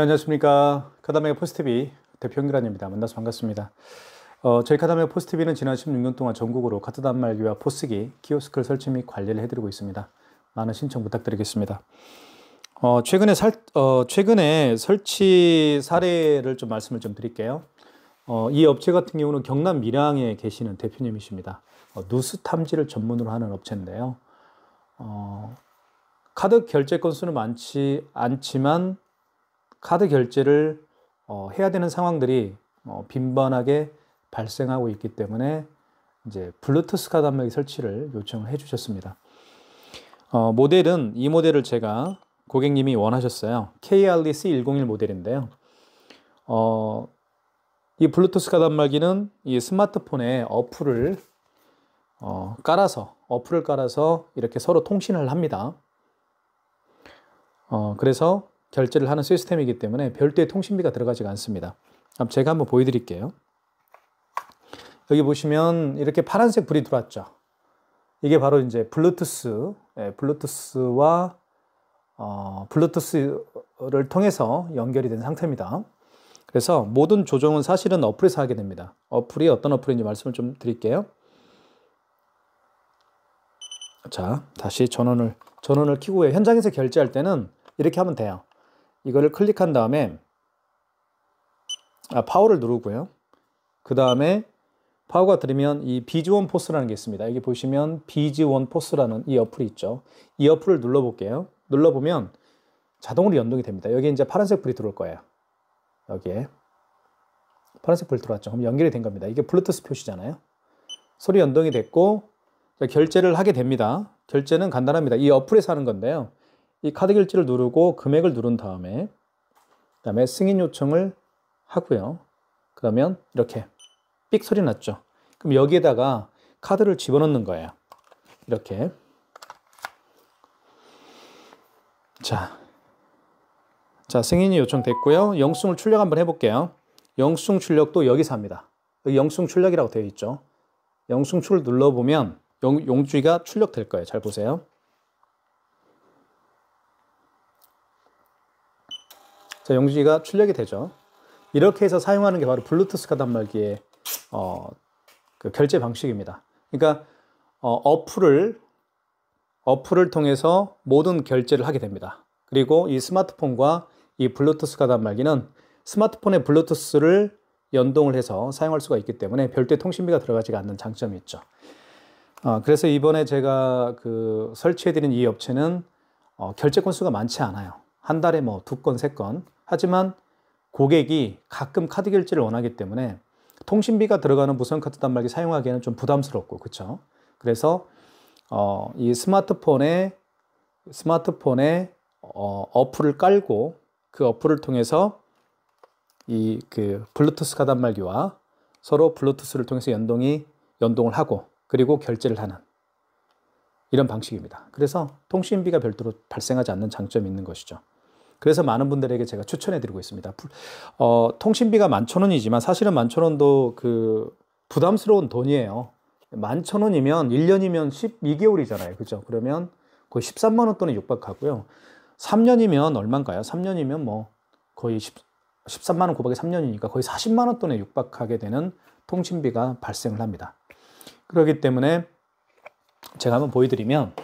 안녕하십니까. 카다메가 포스티비 대표 연결환입니다. 만나서 반갑습니다. 저희 카다메가 포스티비는 지난 16년 동안 전국으로 카드 단말기와 포스기, 키오스크를 설치 및 관리를 해드리고 있습니다. 많은 신청 부탁드리겠습니다. 최근에 설치 사례를 좀 말씀을 좀 드릴게요. 이 업체 같은 경우는 경남 밀양에 계시는 대표님이십니다. 누수 탐지를 전문으로 하는 업체인데요. 카드 결제 건수는 많지 않지만 카드 결제를 해야 되는 상황들이 빈번하게 발생하고 있기 때문에 이제 블루투스 카드 단말기 설치를 요청을 해 주셨습니다. 이 모델을 제가 고객님이 원하셨어요. KRDC101 모델인데요. 이 블루투스 카드 단말기는 이 스마트폰에 어플을 깔아서 이렇게 서로 통신을 합니다. 그래서 결제를 하는 시스템이기 때문에 별도의 통신비가 들어가지가 않습니다. 그럼 제가 한번 보여드릴게요. 여기 보시면 이렇게 파란색 불이 들어왔죠. 이게 바로 이제 블루투스와 블루투스를 통해서 연결이 된 상태입니다. 그래서 모든 조정은 사실은 어플에서 하게 됩니다. 어플이 어떤 어플인지 말씀을 좀 드릴게요. 자, 다시 전원을 켜고 현장에서 결제할 때는 이렇게 하면 돼요. 이거를 클릭한 다음에 파워를 누르고요. 그 다음에 파워가 들으면 이 비즈원 포스라는 게 있습니다. 여기 보시면 비즈원 포스라는 이 어플이 있죠. 이 어플을 눌러볼게요. 눌러보면 자동으로 연동이 됩니다. 여기 이제 파란색 불이 들어올 거예요. 여기에 파란색 불이 들어왔죠. 그럼 연결이 된 겁니다. 이게 블루투스 표시잖아요. 소리 연동이 됐고 결제를 하게 됩니다. 결제는 간단합니다. 이 어플에서 하는 건데요. 이 카드 결제를 누르고 금액을 누른 다음에 그다음에 승인 요청을 하고요. 그러면 이렇게 삑 소리 났죠. 그럼 여기에다가 카드를 집어넣는 거예요. 이렇게. 자, 승인이 요청됐고요. 영수증을 출력 한번 해볼게요. 영수증 출력도 여기서 합니다. 여기 영수증 출력이라고 되어 있죠. 영수증 출을 눌러보면 용지가 출력될 거예요. 잘 보세요. 자, 용지가 출력이 되죠. 이렇게 해서 사용하는 게 바로 블루투스 카드 단말기의 그 결제 방식입니다. 그러니까 어플을 통해서 모든 결제를 하게 됩니다. 그리고 이 스마트폰과 이 블루투스 카드 단말기는 스마트폰에 블루투스를 연동을 해서 사용할 수가 있기 때문에 별도의 통신비가 들어가지가 않는 장점이 있죠. 그래서 이번에 제가 설치해드린 이 업체는 결제 건수가 많지 않아요. 한 달에 뭐 2건, 3건. 하지만 고객이 가끔 카드 결제를 원하기 때문에 통신비가 들어가는 무선 카드 단말기 사용하기에는 좀 부담스럽고, 그렇죠? 그래서 이 스마트폰에 어플을 깔고 그 어플을 통해서 이 블루투스 카드 단말기와 서로 블루투스를 통해서 연동을 하고 그리고 결제를 하는 이런 방식입니다. 그래서 통신비가 별도로 발생하지 않는 장점이 있는 것이죠. 그래서 많은 분들에게 제가 추천해드리고 있습니다. 통신비가 11,000원이지만 사실은 11,000원도 부담스러운 돈이에요. 11,000원이면 1년이면 12개월이잖아요. 그죠? 그러면 거의 13만 원 돈에 육박하고요. 3년이면 얼마인가요? 3년이면 뭐 거의 13만 원 곱하기 3년이니까 거의 40만 원 돈에 육박하게 되는 통신비가 발생을 합니다. 그렇기 때문에 제가 한번 보여드리면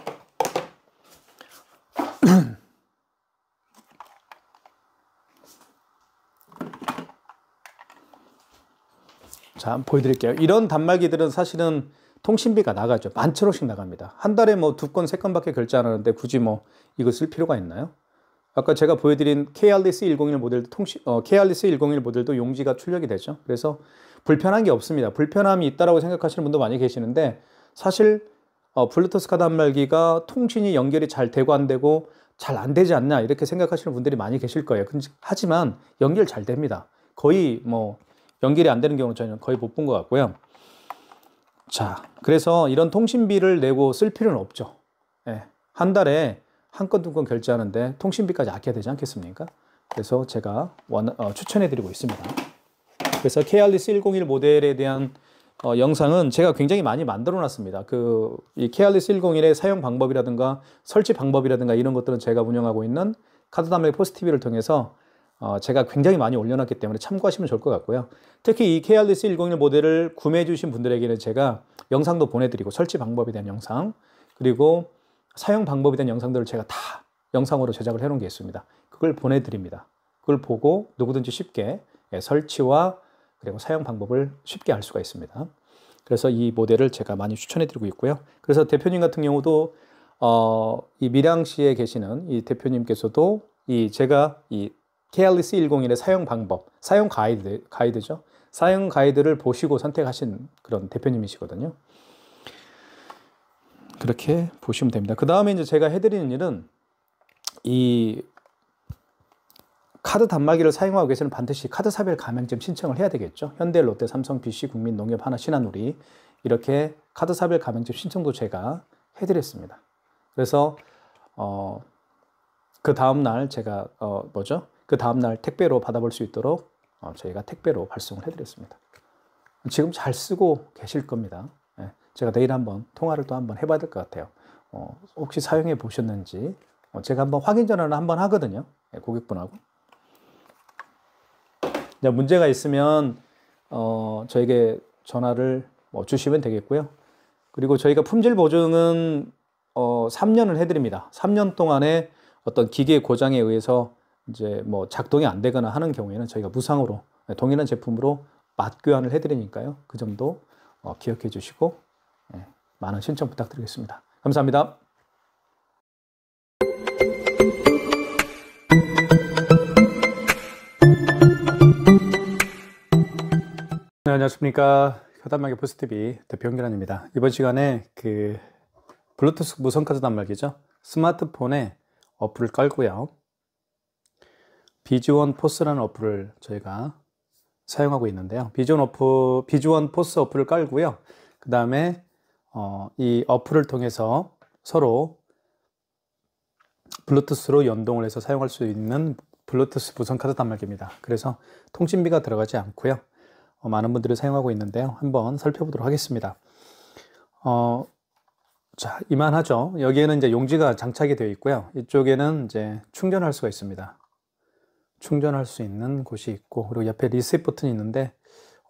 자, 한번 보여드릴게요. 이런 단말기들은 사실은 통신비가 나가죠. 11,000원씩 나갑니다. 한 달에 뭐 2건, 3건밖에 결제 안 하는데 굳이 뭐 이거 쓸 필요가 있나요? 아까 제가 보여드린 KRDC101 모델도 KRDC101 모델도 용지가 출력이 되죠. 그래서 불편한 게 없습니다. 불편함이 있다라고 생각하시는 분도 많이 계시는데 사실 블루투스 카드 단말기가 통신이 연결이 잘 되고 안 되고 잘 안 되지 않냐 이렇게 생각하시는 분들이 많이 계실 거예요. 하지만 연결 잘 됩니다. 거의 뭐 연결이 안 되는 경우는 저희는 거의 못 본 것 같고요. 자, 그래서 이런 통신비를 내고 쓸 필요는 없죠. 예, 한 달에 한 건, 2건 결제하는데 통신비까지 아껴야 되지 않겠습니까? 그래서 제가 추천해드리고 있습니다. 그래서 KRDC101 모델에 대한 영상은 제가 굉장히 많이 만들어 놨습니다. 이 KRDC101의 사용 방법이라든가 설치 방법이라든가 이런 것들은 제가 운영하고 있는 카드 단말기 포스티비를 통해서 제가 굉장히 많이 올려놨기 때문에 참고하시면 좋을 것 같고요. 특히 이 KRDC 101 모델을 구매해 주신 분들에게는 제가 영상도 보내드리고 설치 방법에 대한 영상 그리고 사용 방법에 대한 영상들을 제가 다 영상으로 제작을 해놓은 게 있습니다. 그걸 보내드립니다. 그걸 보고 누구든지 쉽게 설치와 그리고 사용 방법을 쉽게 알 수가 있습니다. 그래서 이 모델을 제가 많이 추천해드리고 있고요. 그래서 대표님 같은 경우도 이 밀양시에 계시는 이 대표님께서도 제가 이 KRDC 101의 사용 방법, 사용 가이드죠. 사용 가이드를 보시고 선택하신 그런 대표님이시거든요. 그렇게 보시면 됩니다. 그 다음에 이제 제가 해드리는 일은 이 카드 단말기를 사용하고 계시는 반드시 카드사별 가맹점 신청을 해야 되겠죠. 현대, 롯데, 삼성, BC, 국민, 농협, 하나, 신한우리 이렇게 카드사별 가맹점 신청도 제가 해드렸습니다. 그래서 그 다음날 제가 그 다음날 택배로 받아볼 수 있도록 저희가 택배로 발송을 해드렸습니다. 지금 잘 쓰고 계실 겁니다. 제가 내일 한번 통화를 또 한번 해봐야 될 것 같아요. 혹시 사용해 보셨는지 제가 한번 확인 전화를 한번 하거든요. 고객분하고. 문제가 있으면 저에게 전화를 주시면 되겠고요. 그리고 저희가 품질 보증은 3년을 해드립니다. 3년 동안에 어떤 기계 고장에 의해서 이제 작동이 안 되거나 하는 경우에는 저희가 무상으로 동일한 제품으로 맛교환을 해드리니까요. 그 점도 기억해 주시고 많은 신청 부탁드리겠습니다. 감사합니다. 네, 안녕하십니까. 카드단말기 포스TV 대표 홍길환입니다. 이번 시간에 블루투스 무선 카드 단말기죠. 스마트폰에 어플을 깔고요. 비즈원 포스라는 어플을 저희가 사용하고 있는데요. 비즈원 포스 어플을 깔고요. 그 다음에 이 어플을 통해서 서로 블루투스로 연동을 해서 사용할 수 있는 블루투스 무선 카드 단말기입니다. 그래서 통신비가 들어가지 않고요. 많은 분들이 사용하고 있는데요. 한번 살펴보도록 하겠습니다. 자, 이만하죠. 여기에는 이제 용지가 장착이 되어 있고요. 이쪽에는 이제 충전할 수가 있습니다. 충전할 수 있는 곳이 있고, 그리고 옆에 리셋 버튼이 있는데,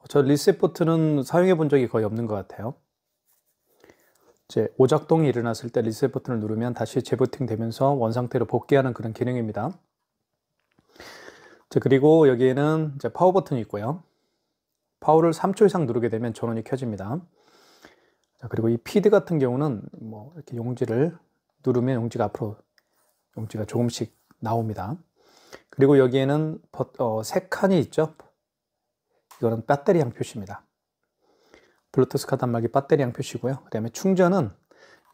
저 리셋 버튼은 사용해 본 적이 거의 없는 것 같아요. 이제 오작동이 일어났을 때 리셋 버튼을 누르면 다시 재부팅 되면서 원상태로 복귀하는 그런 기능입니다. 자, 그리고 여기에는 이제 파워 버튼이 있고요. 파워를 3초 이상 누르게 되면 전원이 켜집니다. 자, 그리고 이 피드 같은 경우는 이렇게 용지를 누르면 용지가 조금씩 나옵니다. 그리고 여기에는 세 칸이 있죠. 이거는 배터리양 표시입니다. 블루투스 카드 단말기 배터리양 표시고요. 그 다음에 충전은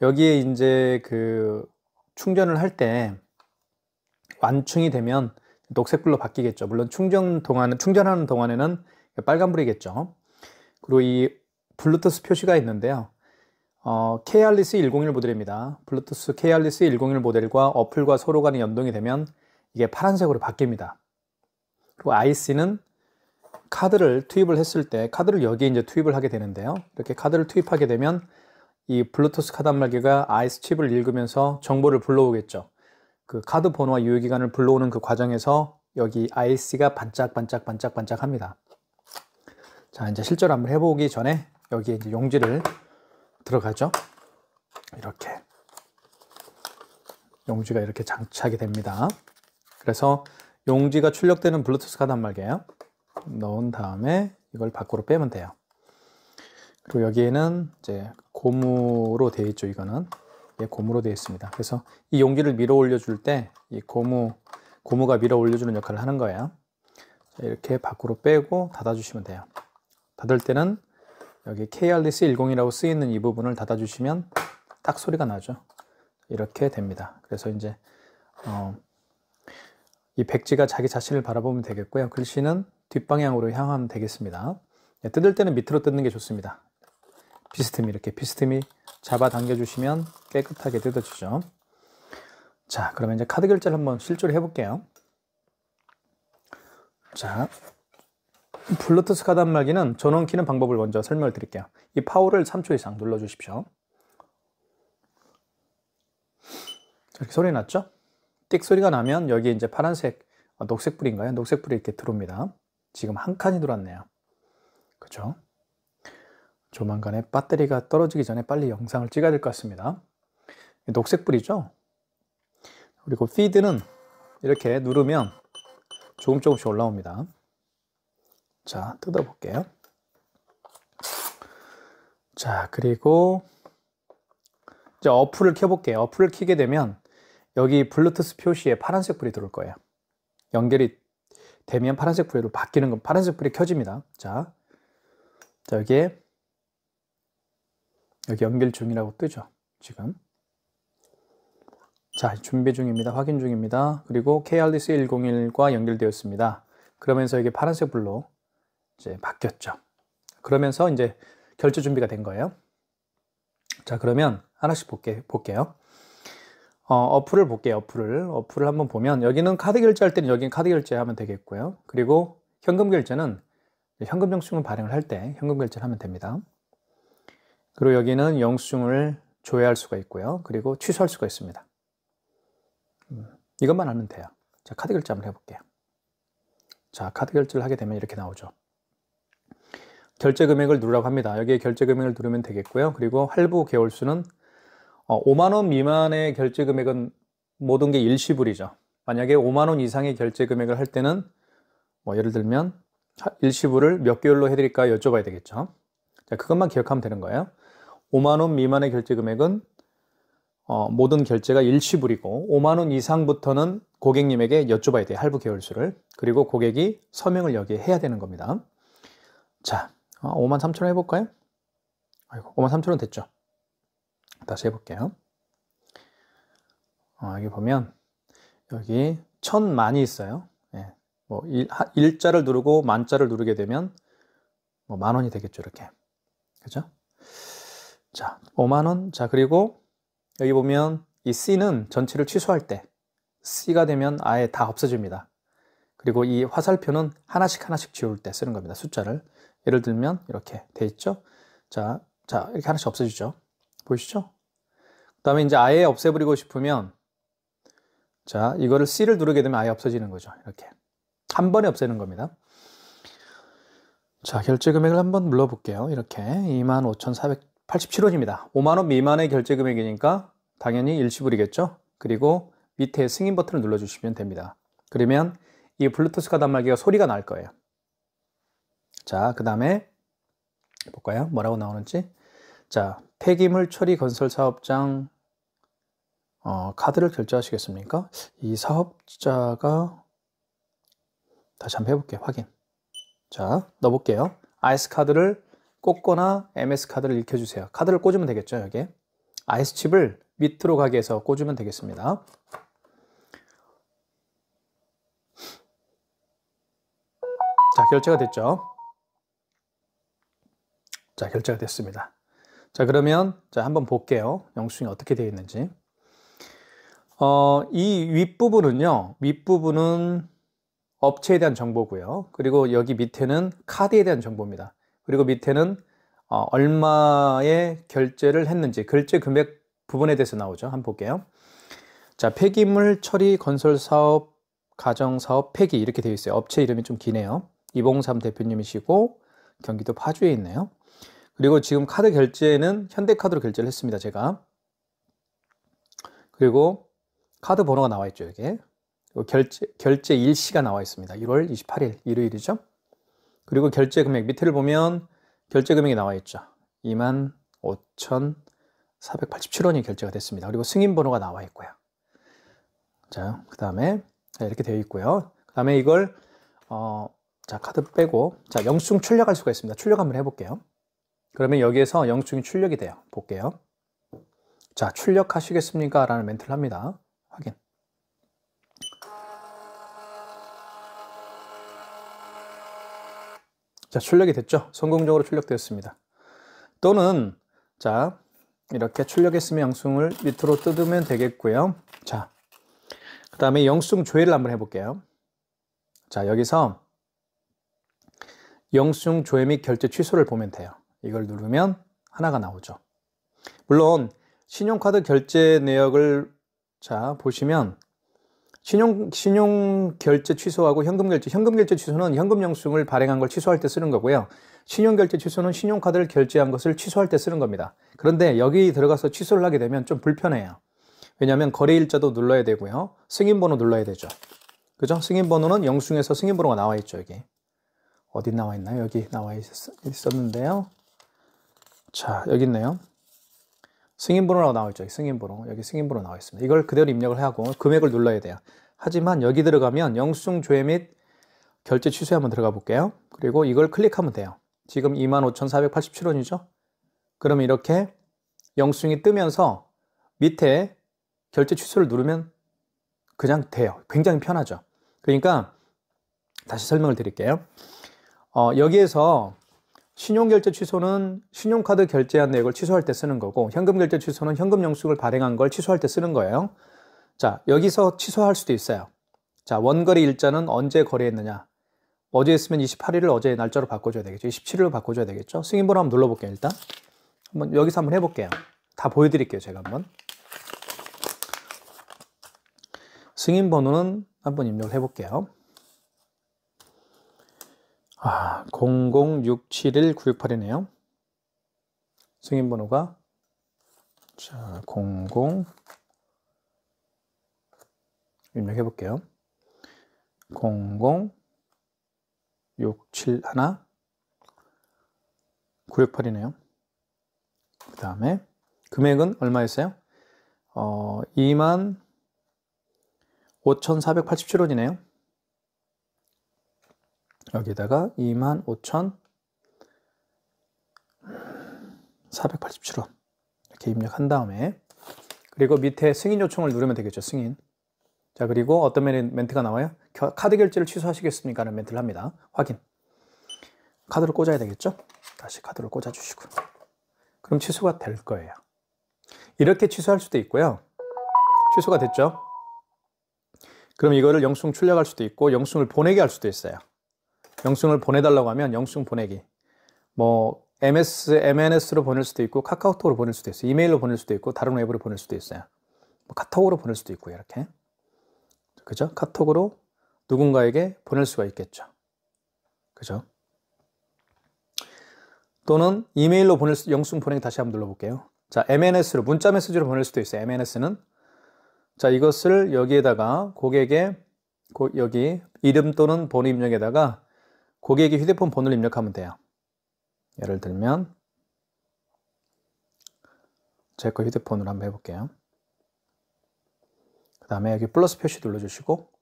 여기에 이제 충전을 할 때 완충이 되면 녹색불로 바뀌겠죠. 물론 충전하는 동안에는 빨간불이겠죠. 그리고 이 블루투스 표시가 있는데요. KRDC 101 모델입니다. 블루투스 KRDC 101 모델과 어플과 서로 간에 연동이 되면 이게 파란색으로 바뀝니다. 그리고 IC는 카드를 투입을 했을 때 카드를 여기에 이제 투입을 하게 되는데요. 이렇게 카드를 투입하게 되면 이 블루투스 카드 단말기가 IC 칩을 읽으면서 정보를 불러오겠죠. 그 카드 번호와 유효기간을 불러오는 그 과정에서 여기 IC가 반짝반짝 합니다. 자, 이제 실제로 한번 해보기 전에 여기에 이제 용지를 들어가죠. 이렇게 용지가 이렇게 장착이 됩니다. 그래서 용지가 출력되는 블루투스 카드 단말기예요. 넣은 다음에 이걸 밖으로 빼면 돼요. 그리고 여기에는 이제 고무로 되어 있죠. 이거는 고무로 되어 있습니다. 그래서 이 용지를 밀어 올려줄 때 이 고무가 밀어 올려주는 역할을 하는 거예요. 자, 이렇게 밖으로 빼고 닫아주시면 돼요. 닫을 때는 여기 KRDC 101이라고 쓰여있는 이 부분을 닫아주시면 딱 소리가 나죠. 이렇게 됩니다. 그래서 이제 이 백지가 자기 자신을 바라보면 되겠고요. 글씨는 뒷방향으로 향하면 되겠습니다. 뜯을 때는 밑으로 뜯는 게 좋습니다. 이렇게 비스듬히 잡아당겨 주시면 깨끗하게 뜯어지죠. 자, 그러면 이제 카드 결제를 한번 실제로 해볼게요. 자, 블루투스 카드 단말기는 전원 키는 방법을 먼저 설명을 드릴게요. 이 파워를 3초 이상 눌러 주십시오. 이렇게 소리 났죠? 띡 소리가 나면 여기 이제 파란색 녹색불인가요? 녹색불이 이렇게 들어옵니다. 지금 한 칸이 들어왔네요. 그죠? 조만간에 배터리가 떨어지기 전에 빨리 영상을 찍어야 될 것 같습니다. 녹색불이죠? 그리고 피드는 이렇게 누르면 조금씩 올라옵니다. 자, 뜯어볼게요. 자, 그리고 이제 어플을 켜볼게요. 어플을 켜게 되면 여기 블루투스 표시에 파란색 불이 들어올 거예요. 연결이 되면 파란색 불로 바뀌는 건 파란색 불이 켜집니다. 자, 여기에 여기 연결 중이라고 뜨죠. 지금. 자, 준비 중입니다. 확인 중입니다. 그리고 KRDC 101과 연결되었습니다. 그러면서 이게 파란색 불로 이제 바뀌었죠. 그러면서 이제 결제 준비가 된 거예요. 자, 그러면 하나씩 볼게요. 어플을 볼게요. 어플을 한번 보면 여기는 카드 결제할 때는 여기는 카드 결제하면 되겠고요. 그리고 현금 결제는 현금 영수증을 발행을 할 때 현금 결제를 하면 됩니다. 그리고 여기는 영수증을 조회할 수가 있고요. 그리고 취소할 수가 있습니다. 이것만 하면 돼요. 자, 카드 결제 한번 해볼게요. 자, 카드 결제를 하게 되면 이렇게 나오죠. 결제 금액을 누르라고 합니다. 여기에 결제 금액을 누르면 되겠고요. 그리고 할부 개월수는 5만 원 미만의 결제 금액은 모든 게 일시불이죠. 만약에 5만 원 이상의 결제 금액을 할 때는 뭐 예를 들면 일시불을 몇 개월로 해드릴까 여쭤봐야 되겠죠. 자, 그것만 기억하면 되는 거예요. 5만 원 미만의 결제 금액은 모든 결제가 일시불이고 5만 원 이상부터는 고객님에게 여쭤봐야 돼요. 할부 개월수를. 그리고 고객이 서명을 여기에 해야 되는 겁니다. 자, 5만 3천 원 해볼까요? 아이고, 5만 3천 원 됐죠. 다시 해볼게요. 여기 보면 여기 천만이 있어요. 예, 뭐 일자를 누르고 만자를 누르게 되면 뭐 만 원이 되겠죠. 이렇게. 그죠? 자, 5만 원. 자, 그리고 여기 보면 이 C는 전체를 취소할 때 C가 되면 아예 다 없어집니다. 그리고 이 화살표는 하나씩 지울 때 쓰는 겁니다. 숫자를. 예를 들면 이렇게 돼 있죠. 자, 이렇게 하나씩 없어지죠. 보이시죠? 그 다음에 이제 아예 없애버리고 싶으면 자, 이거를 C를 누르게 되면 아예 없어지는 거죠. 이렇게. 한 번에 없애는 겁니다. 자, 결제 금액을 한번 눌러볼게요. 이렇게 25,487원입니다. 5만 원 미만의 결제 금액이니까 당연히 일시불이겠죠. 그리고 밑에 승인 버튼을 눌러주시면 됩니다. 그러면 이 블루투스 카드 단말기가 소리가 날 거예요. 자, 그 다음에 볼까요? 뭐라고 나오는지. 자, 폐기물 처리 건설 사업장 카드를 결제하시겠습니까? 이 사업자가 다시 한번 해볼게요. 확인. 자, 넣어볼게요. 아이스 카드를 꽂거나 MS 카드를 읽혀주세요. 카드를 꽂으면 되겠죠. 여기에 아이스 칩을 밑으로 가게 해서 꽂으면 되겠습니다. 자, 결제가 됐죠. 자, 결제가 됐습니다. 자, 그러면 자, 한번 볼게요. 영수증이 어떻게 되어 있는지. 이 윗부분은 업체에 대한 정보고요. 그리고 여기 밑에는 카드에 대한 정보입니다. 그리고 밑에는 얼마의 결제를 했는지 결제 금액 부분에 대해서 나오죠. 한번 볼게요. 자, 폐기물 처리 건설 사업 가정 사업 폐기 이렇게 되어 있어요. 업체 이름이 좀 기네요. 이봉삼 대표님이시고 경기도 파주에 있네요. 그리고 지금 카드 결제는 현대카드로 결제를 했습니다. 제가. 그리고 카드 번호가 나와 있죠. 여기에. 결제 일시가 나와 있습니다. 1월 28일 일요일이죠. 그리고 결제 금액 밑에를 보면 결제 금액이 나와 있죠. 25,487원이 결제가 됐습니다. 그리고 승인 번호가 나와 있고요. 자, 그 다음에 이렇게 되어 있고요. 그 다음에 이걸 자, 카드 빼고 자, 영수증 출력할 수가 있습니다. 출력 한번 해볼게요. 그러면 여기에서 영수증이 출력이 돼요. 볼게요. 자, 출력하시겠습니까? 라는 멘트를 합니다. 확인. 자, 출력이 됐죠? 성공적으로 출력되었습니다. 또는 자, 이렇게 출력했으면 영수증을 밑으로 뜯으면 되겠고요. 자, 그 다음에 영수증 조회를 한번 해볼게요. 자, 여기서 영수증 조회 및 결제 취소를 보면 돼요. 이걸 누르면 하나가 나오죠. 물론 신용카드 결제 내역을 자, 보시면 신용 결제 취소하고 현금 결제 취소는 현금 영수증을 발행한 걸 취소할 때 쓰는 거고요. 신용 결제 취소는 신용카드를 결제한 것을 취소할 때 쓰는 겁니다. 그런데 여기 들어가서 취소를 하게 되면 좀 불편해요. 왜냐하면 거래일자도 눌러야 되고요. 승인번호 눌러야 되죠. 그죠? 승인번호는 영수증에서 승인번호가 나와 있죠, 여기. 어디 나와 있나요? 여기 나와 있었는데요. 자, 여기 있네요. 승인번호라고 나와 있죠. 승인번호. 여기 승인번호 나와 있습니다. 이걸 그대로 입력을 하고 금액을 눌러야 돼요. 하지만 여기 들어가면 영수증 조회 및 결제 취소에 한번 들어가 볼게요. 그리고 이걸 클릭하면 돼요. 지금 25,487원이죠. 그러면 이렇게 영수증이 뜨면서 밑에 결제 취소를 누르면 그냥 돼요. 굉장히 편하죠. 그러니까 다시 설명을 드릴게요. 여기에서 신용결제 취소는 신용카드 결제한 내역을 취소할 때 쓰는 거고, 현금결제 취소는 현금 영수증을 발행한 걸 취소할 때 쓰는 거예요. 자, 여기서 취소할 수도 있어요. 자, 원거래 일자는 언제 거래했느냐. 어제 했으면 28일을 어제의 날짜로 바꿔줘야 되겠죠. 27일로 바꿔줘야 되겠죠. 승인번호 한번 눌러볼게요. 일단 여기서 한번 해볼게요. 다 보여드릴게요. 제가 한번 승인번호는 한번 입력을 해볼게요. 00671-968이네요. 승인번호가 자 00 입력해볼게요. 00671-968이네요. 그 다음에 금액은 얼마였어요? 25,487원이네요. 여기다가 25,487원 이렇게 입력한 다음에, 그리고 밑에 승인 요청을 누르면 되겠죠. 승인. 자, 그리고 어떤 멘트가 나와요? 카드 결제를 취소하시겠습니까? 하는 멘트를 합니다. 확인. 카드를 꽂아야 되겠죠? 다시 카드를 꽂아주시고. 그럼 취소가 될 거예요. 이렇게 취소할 수도 있고요. 취소가 됐죠? 그럼 이거를 영수증 출력할 수도 있고 영수증을 보내게 할 수도 있어요. 영수증을 보내달라고 하면 영수증 보내기. 뭐 MNS로 보낼 수도 있고 카카오톡으로 보낼 수도 있어요. 이메일로 보낼 수도 있고 다른 웹으로 보낼 수도 있어요. 뭐 카톡으로 보낼 수도 있고 이렇게. 그죠? 카톡으로 누군가에게 보낼 수가 있겠죠. 그죠? 또는 이메일로 영수증 보내기 다시 한번 눌러볼게요. 자, MNS로 문자 메시지로 보낼 수도 있어요. MNS는. 자, 이것을 여기에다가 고객의 여기 이름 또는 번호 입력에다가 고객의 휴대폰 번호를 입력하면 돼요. 예를 들면 제 거 휴대폰으로 한번 해볼게요. 그 다음에 여기 플러스 표시 눌러주시고,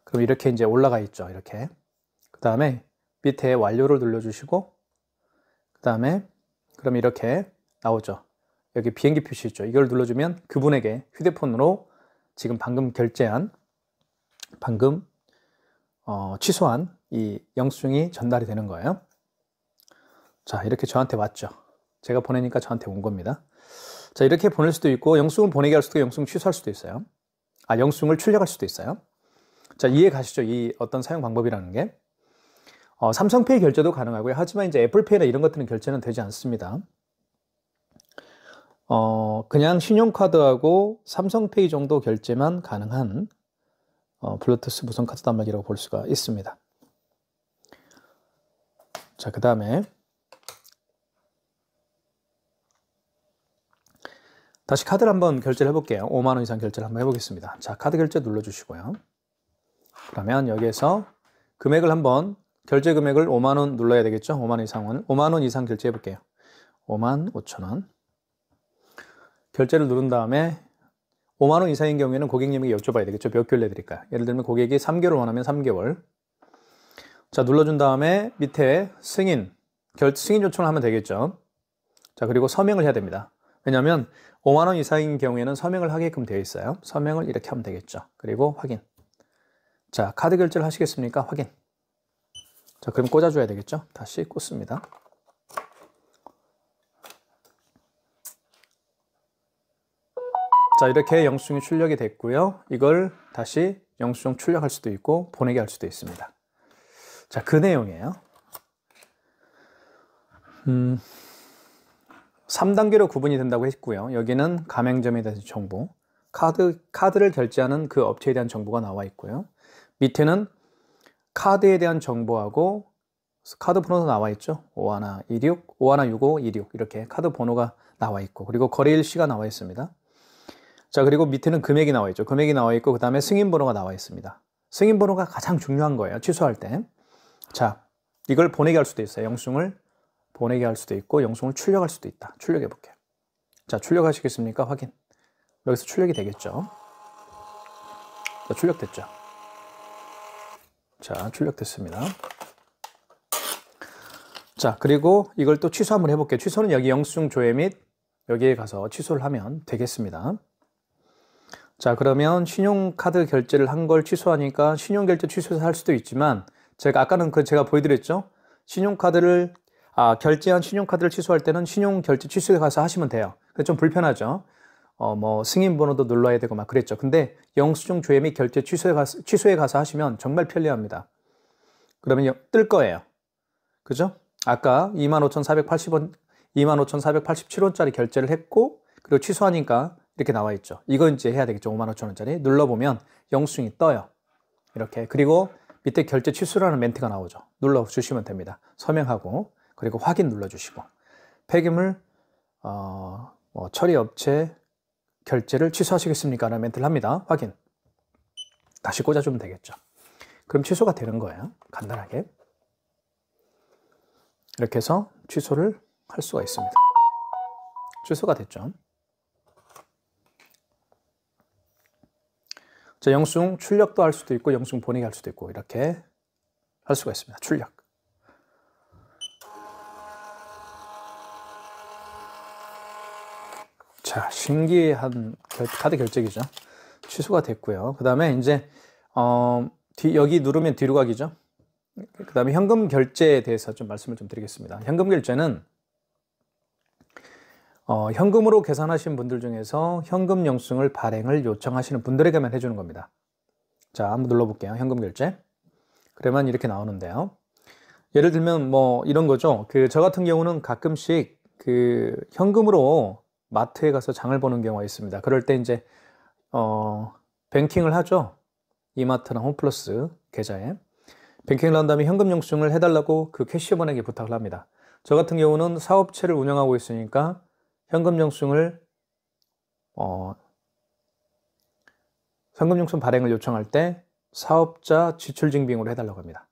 그럼 이렇게 이제 올라가 있죠. 이렇게. 그 다음에 밑에 완료를 눌러주시고, 그 다음에 그럼 이렇게 나오죠. 여기 비행기 표시 있죠. 이걸 눌러주면 그분에게 휴대폰으로 지금 방금 결제한, 방금 취소한 이 영수증이 전달이 되는 거예요. 자, 이렇게 저한테 왔죠. 제가 보내니까 저한테 온 겁니다. 자, 이렇게 보낼 수도 있고 영수증을 보내게 할 수도 있고 영수증 취소할 수도 있어요. 영수증을 출력할 수도 있어요. 자, 이해 가시죠? 이 어떤 사용 방법이라는 게. 삼성페이 결제도 가능하고요. 하지만 이제 애플페이나 이런 것들은 결제는 되지 않습니다. 그냥 신용카드하고 삼성페이 정도 결제만 가능한 블루투스 무선 카드 단말기라고 볼 수가 있습니다. 자, 그 다음에 다시 카드를 한번 결제를 해볼게요. 5만 원 이상 결제를 한번 해보겠습니다. 자, 카드 결제 눌러주시고요. 그러면 여기에서 금액을 한번, 결제 금액을 5만 원 눌러야 되겠죠? 5만 원 이상은 5만 원 이상 결제해 볼게요. 5만 5천 원. 결제를 누른 다음에 5만 원 이상인 경우에는 고객님에게 여쭤봐야 되겠죠? 몇 개월 내드릴까요? 예를 들면 고객이 3개월 원하면 3개월. 자, 눌러준 다음에 밑에 승인 요청을 하면 되겠죠? 자, 그리고 서명을 해야 됩니다. 왜냐하면 5만 원 이상인 경우에는 서명을 하게끔 되어 있어요. 서명을 이렇게 하면 되겠죠. 그리고 확인. 자, 카드 결제를 하시겠습니까? 확인. 자, 그럼 꽂아줘야 되겠죠? 다시 꽂습니다. 자, 이렇게 영수증이 출력이 됐고요. 이걸 다시 영수증 출력할 수도 있고 보내게 할 수도 있습니다. 자, 그 내용이에요. 3단계로 구분이 된다고 했고요. 여기는 가맹점에 대한 정보, 카드를 결제하는 그 업체에 대한 정보가 나와 있고요. 밑에는 카드에 대한 정보하고 카드 번호도 나와 있죠. 5126, 516526 이렇게 카드 번호가 나와 있고, 그리고 거래 일시가 나와 있습니다. 자, 그리고 밑에는 금액이 나와 있죠. 금액이 나와 있고, 그 다음에 승인 번호가 나와 있습니다. 승인 번호가 가장 중요한 거예요. 취소할 때. 자, 이걸 보내게 할 수도 있어요. 영수증을 보내게 할 수도 있고, 영수증을 출력할 수도 있다. 출력해 볼게요. 자, 출력하시겠습니까? 확인. 여기서 출력이 되겠죠. 자, 출력됐죠. 자, 출력됐습니다. 자, 그리고 이걸 또 취소 한번 해볼게요. 취소는 여기 영수증 조회 및 여기에 가서 취소를 하면 되겠습니다. 자, 그러면 신용카드 결제를 한 걸 취소하니까 신용결제 취소해서 할 수도 있지만, 제가 아까는 제가 보여드렸죠. 결제한 신용카드를 취소할 때는 신용결제 취소에 가서 하시면 돼요. 좀 불편하죠. 승인 번호도 눌러야 되고 막 그랬죠. 근데 영수증 조회 및 결제 취소에 가서 하시면 정말 편리합니다. 그러면 뜰 거예요. 그죠? 아까 25,480원, 25,487원짜리 결제를 했고, 그리고 취소하니까 이렇게 나와 있죠. 이거 이제 해야 되겠죠. 55,000원짜리. 눌러보면 영수증이 떠요. 이렇게. 그리고 밑에 결제 취소라는 멘트가 나오죠. 눌러주시면 됩니다. 서명하고, 그리고 확인 눌러주시고, 폐기물, 처리업체 결제를 취소하시겠습니까? 라는 멘트를 합니다. 확인. 다시 꽂아주면 되겠죠. 그럼 취소가 되는 거예요. 간단하게. 이렇게 해서 취소를 할 수가 있습니다. 취소가 됐죠. 자, 영수증 출력도 할 수도 있고, 영수증 보내기 할 수도 있고, 이렇게 할 수가 있습니다. 출력. 자, 신기한 카드 결제기죠. 취소가 됐고요. 그 다음에 이제, 여기 누르면 뒤로 가기죠. 그 다음에 현금 결제에 대해서 좀 말씀을 좀 드리겠습니다. 현금 결제는, 현금으로 계산하신 분들 중에서 현금 영수증을 발행을 요청하시는 분들에게만 해주는 겁니다. 자, 한번 눌러볼게요. 현금 결제. 그러면 이렇게 나오는데요. 예를 들면 이런 거죠. 저 같은 경우는 가끔씩 현금으로 마트에 가서 장을 보는 경우가 있습니다. 그럴 때 이제 뱅킹을 하죠. 이마트나 홈플러스 계좌에 뱅킹을 한 다음에 현금 영수증을 해달라고 그 캐시어분에게 부탁을 합니다. 저 같은 경우는 사업체를 운영하고 있으니까 현금 영수증을 현금 영수증 발행을 요청할 때 사업자 지출 증빙으로 해달라고 합니다.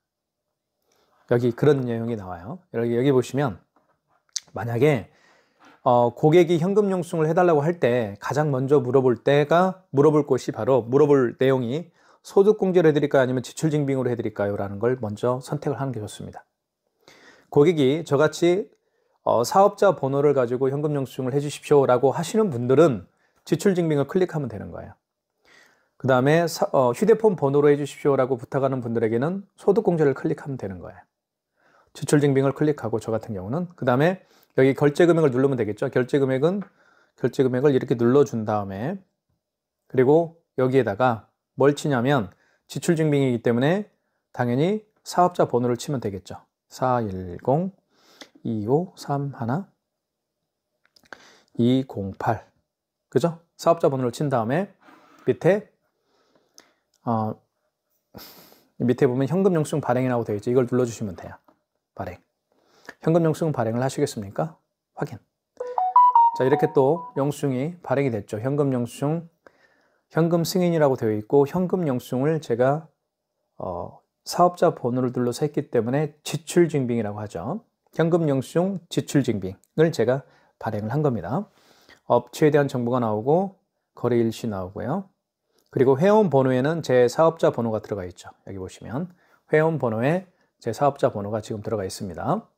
여기 그런 내용이 나와요. 여기 보시면 만약에 고객이 현금 영수증을 해달라고 할 때 가장 먼저 물어볼 곳이 바로 물어볼 내용이 소득공제로 해드릴까요? 아니면 지출증빙으로 해드릴까요? 라는 걸 먼저 선택을 하는 게 좋습니다. 고객이 저같이 사업자 번호를 가지고 현금 영수증을 해주십시오 라고 하시는 분들은 지출증빙을 클릭하면 되는 거예요. 그 다음에 휴대폰 번호로 해주십시오 라고 부탁하는 분들에게는 소득공제를 클릭하면 되는 거예요. 지출증빙을 클릭하고 저 같은 경우는 그 다음에 여기 결제금액을 누르면 되겠죠. 결제금액을 이렇게 눌러준 다음에 그리고 여기에다가 뭘 치냐면 지출증빙이기 때문에 당연히 사업자 번호를 치면 되겠죠. 410-2531-208 그죠? 사업자 번호를 친 다음에 밑에 보면 현금 영수증 발행이라고 되어 있죠. 이걸 눌러주시면 돼요. 발행. 현금 영수증 발행을 하시겠습니까? 확인. 자, 이렇게 또 영수증이 발행이 됐죠. 현금 영수증, 현금 승인이라고 되어 있고 현금 영수증을 제가 사업자 번호를 눌러서 했기 때문에 지출증빙이라고 하죠. 현금 영수증 지출증빙을 제가 발행을 한 겁니다. 업체에 대한 정보가 나오고 거래 일시 나오고요. 그리고 회원 번호에는 제 사업자 번호가 들어가 있죠. 여기 보시면 회원 번호에 제 사업자 번호가 지금 들어가 있습니다.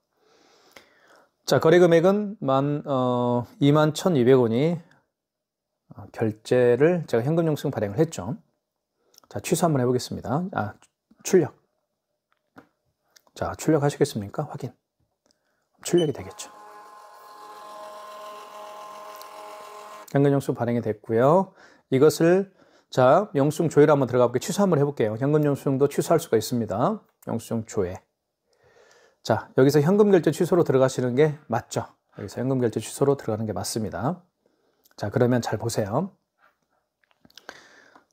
자, 거래 금액은 21,200원이 결제를 제가 현금 영수증 발행을 했죠. 자, 취소 한번 해보겠습니다. 출력. 자, 출력하시겠습니까? 확인. 출력이 되겠죠. 현금 영수증 발행이 됐고요. 이것을 영수증 조회를 한번 들어가 볼게요. 취소 한번 해볼게요. 현금 영수증도 취소할 수가 있습니다. 영수증 조회. 자, 여기서 현금 결제 취소로 들어가시는 게 맞죠? 여기서 현금 결제 취소로 들어가는 게 맞습니다. 자, 그러면 잘 보세요.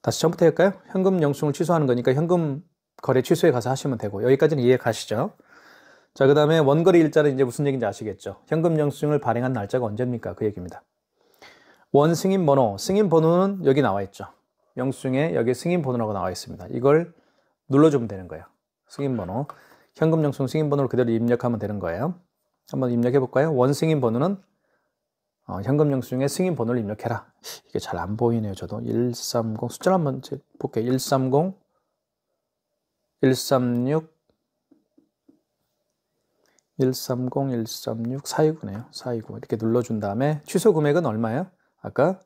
다시 처음부터 할까요? 현금 영수증을 취소하는 거니까 현금 거래 취소에 가서 하시면 되고 여기까지는 이해 가시죠? 자, 그 다음에 원거래 일자는 이제 무슨 얘기인지 아시겠죠? 현금 영수증을 발행한 날짜가 언제입니까? 그 얘기입니다. 원 승인 번호, 승인 번호는 여기 나와 있죠. 영수증에 여기 승인 번호라고 나와 있습니다. 이걸 눌러주면 되는 거예요. 승인 번호, 현금 영수증 승인 번호를 그대로 입력하면 되는 거예요. 한번 입력해 볼까요? 원 승인 번호는 현금 영수증에 승인 번호를 입력해라. 이게 잘 안 보이네요. 저도 130 숫자를 한번 볼게요. 130 136 130 136 429네요. 429 이렇게 눌러준 다음에 취소 금액은 얼마예요? 아까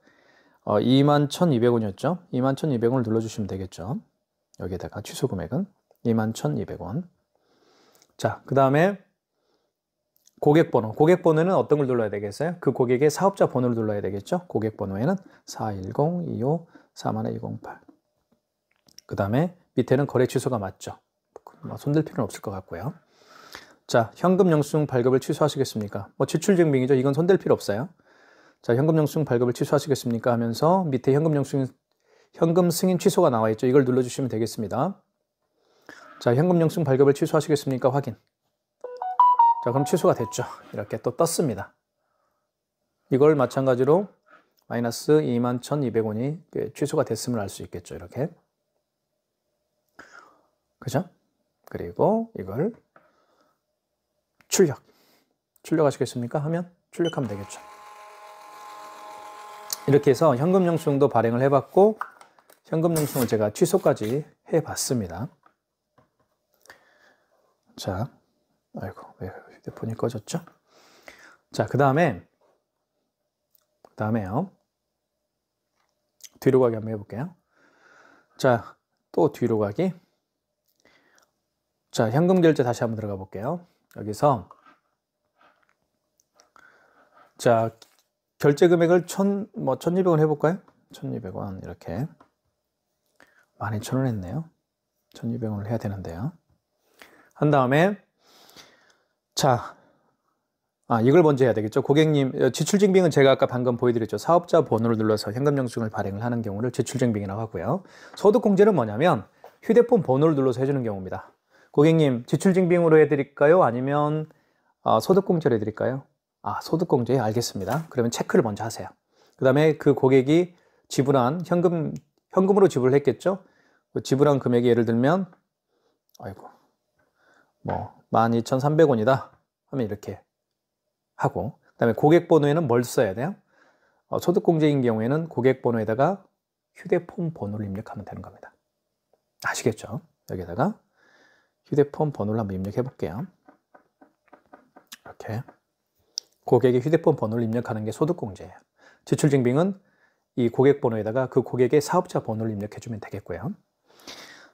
21,200원이었죠. 21,200원을 눌러주시면 되겠죠. 여기에다가 취소 금액은 21,200원. 자, 그 다음에 고객번호. 고객번호는 어떤 걸 눌러야 되겠어요? 그 고객의 사업자 번호를 눌러야 되겠죠. 고객번호에는 410-25-41-208. 그 다음에 밑에는 거래 취소가 맞죠. 손댈 필요는 없을 것 같고요. 자, 현금 영수증 발급을 취소하시겠습니까? 지출증빙이죠. 이건 손댈 필요 없어요. 자, 현금 영수증 발급을 취소하시겠습니까? 하면서 밑에 현금 승인 취소가 나와 있죠. 이걸 눌러주시면 되겠습니다. 자, 현금 영수증 발급을 취소하시겠습니까? 확인. 자, 그럼 취소가 됐죠. 이렇게 또 떴습니다. 이걸 마찬가지로 마이너스 21,200원이 취소가 됐음을 알 수 있겠죠. 이렇게. 그죠? 그리고 이걸 출력하시겠습니까? 하면 출력하면 되겠죠. 이렇게 해서 현금 영수증도 발행을 해봤고 현금 영수증을 제가 취소까지 해봤습니다. 자, 아이고 왜 휴대폰이 꺼졌죠? 자, 그 다음에요. 뒤로 가기 한번 해볼게요. 자, 또 뒤로 가기. 자, 현금 결제 다시 한번 들어가 볼게요. 여기서 자, 결제 금액을 1,200원 해볼까요? 1,200원 이렇게 12,000원 했네요. 1,200원을 해야 되는데요. 한 다음에 자, 이걸 먼저 해야 되겠죠. 고객님, 지출증빙은 제가 아까 방금 보여드렸죠. 사업자 번호를 눌러서 현금 영수증을 발행을 하는 경우를 지출증빙이라고 하고요. 소득공제는 뭐냐면 휴대폰 번호를 눌러서 해주는 경우입니다. 고객님, 지출증빙으로 해드릴까요? 아니면 소득공제로 해드릴까요? 소득공제 알겠습니다. 그러면 체크를 먼저 하세요. 그 다음에 그 고객이 지불한 현금으로 지불을 했겠죠. 그 지불한 금액이 예를 들면 12,300원이다 하면 이렇게 하고, 그 다음에 고객번호에는 뭘 써야 돼요? 소득공제인 경우에는 고객번호에다가 휴대폰 번호를 입력하면 되는 겁니다. 아시겠죠? 여기다가 휴대폰 번호를 한번 입력해 볼게요. 이렇게 고객의 휴대폰 번호를 입력하는 게 소득공제예요. 지출증빙은 이 고객번호에다가 그 고객의 사업자 번호를 입력해 주면 되겠고요.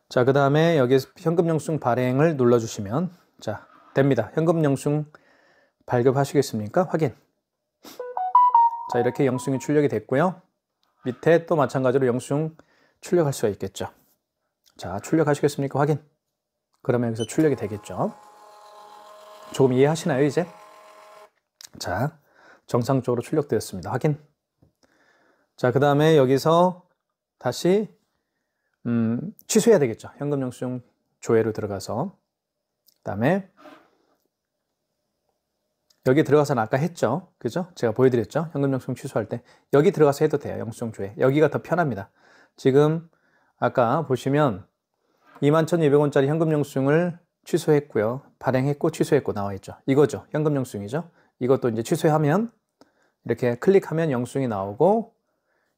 자, 그 다음에 여기 현금 영수증 발행을 눌러주시면 자, 됩니다. 현금 영수증 발급하시겠습니까? 확인. 자, 이렇게 영수증이 출력이 됐고요. 밑에 또 마찬가지로 영수증 출력할 수가 있겠죠. 자, 출력하시겠습니까? 확인. 그러면 여기서 출력이 되겠죠. 조금 이해하시나요, 이제? 자, 정상적으로 출력되었습니다. 확인. 자, 그 다음에 여기서 다시 취소해야 되겠죠. 현금 영수증 조회로 들어가서. 그 다음에 여기 들어가서는 아까 했죠. 그죠? 제가 보여드렸죠. 현금 영수증 취소할 때. 여기 들어가서 해도 돼요. 영수증 조회. 여기가 더 편합니다. 지금 아까 보시면 21,200원짜리 현금 영수증을 취소했고요. 발행했고 취소했고 나와 있죠. 이거죠. 현금 영수증이죠. 이것도 이제 취소하면 이렇게 클릭하면 영수증이 나오고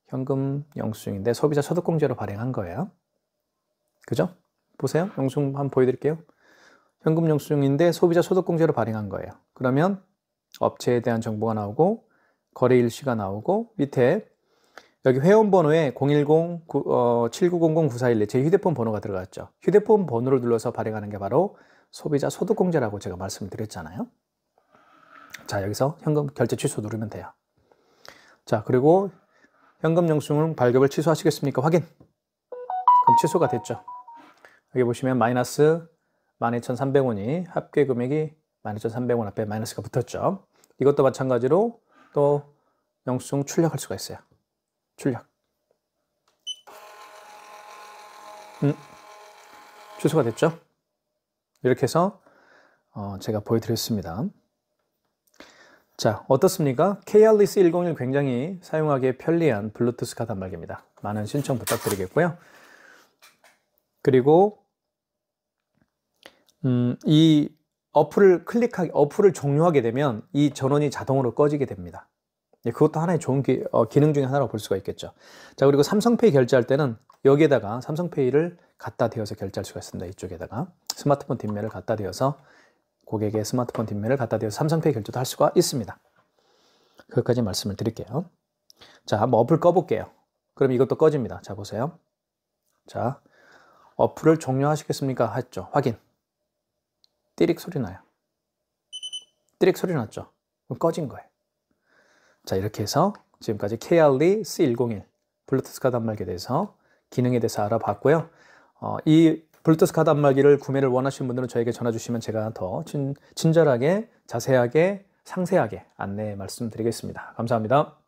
현금 영수증인데 소비자 소득공제로 발행한 거예요. 그죠? 보세요. 영수증 한번 보여드릴게요. 현금 영수증인데 소비자 소득공제로 발행한 거예요. 그러면 업체에 대한 정보가 나오고 거래 일시가 나오고 밑에 여기 회원번호에 010-7900-9412 제 휴대폰 번호가 들어갔죠. 휴대폰 번호를 눌러서 발행하는 게 바로 소비자 소득공제라고 제가 말씀드렸잖아요. 자, 여기서 현금 결제 취소 누르면 돼요. 자, 그리고 현금 영수증 발급을 취소하시겠습니까? 확인. 그럼 취소가 됐죠. 여기 보시면 마이너스 12,300원이 합계 금액이 12,300원 앞에 마이너스가 붙었죠. 이것도 마찬가지로 또 영수증 출력할 수가 있어요. 출력. 취소가 됐죠? 이렇게 해서 제가 보여드렸습니다. 자, 어떻습니까? KRS-101 굉장히 사용하기 편리한 블루투스 카 단말기입니다. 많은 신청 부탁드리겠고요. 그리고 이 어플을 종료하게 되면 이 전원이 자동으로 꺼지게 됩니다. 그것도 하나의 좋은 기능 중에 하나라고 볼 수가 있겠죠. 자, 그리고 삼성페이 결제할 때는 여기에다가 삼성페이를 갖다 대어서 결제할 수가 있습니다. 이쪽에다가 스마트폰 뒷면을 갖다 대어서 고객의 스마트폰 뒷면을 갖다 대어서 삼성페이 결제도 할 수가 있습니다. 그것까지 말씀을 드릴게요. 자, 한번 어플 꺼볼게요. 그럼 이것도 꺼집니다. 자, 보세요. 자, 어플을 종료하시겠습니까? 했죠. 확인. 띠릭 소리 나요. 띠릭 소리 났죠. 그럼 꺼진 거예요. 자, 이렇게 해서 지금까지 KRS-101 블루투스 카 단말기에 대해서 기능에 대해서 알아봤고요. 이 블루투스 카 단말기를 구매를 원하시는 분들은 저에게 전화 주시면 제가 더 친절하게, 자세하게, 상세하게 안내 말씀드리겠습니다. 감사합니다.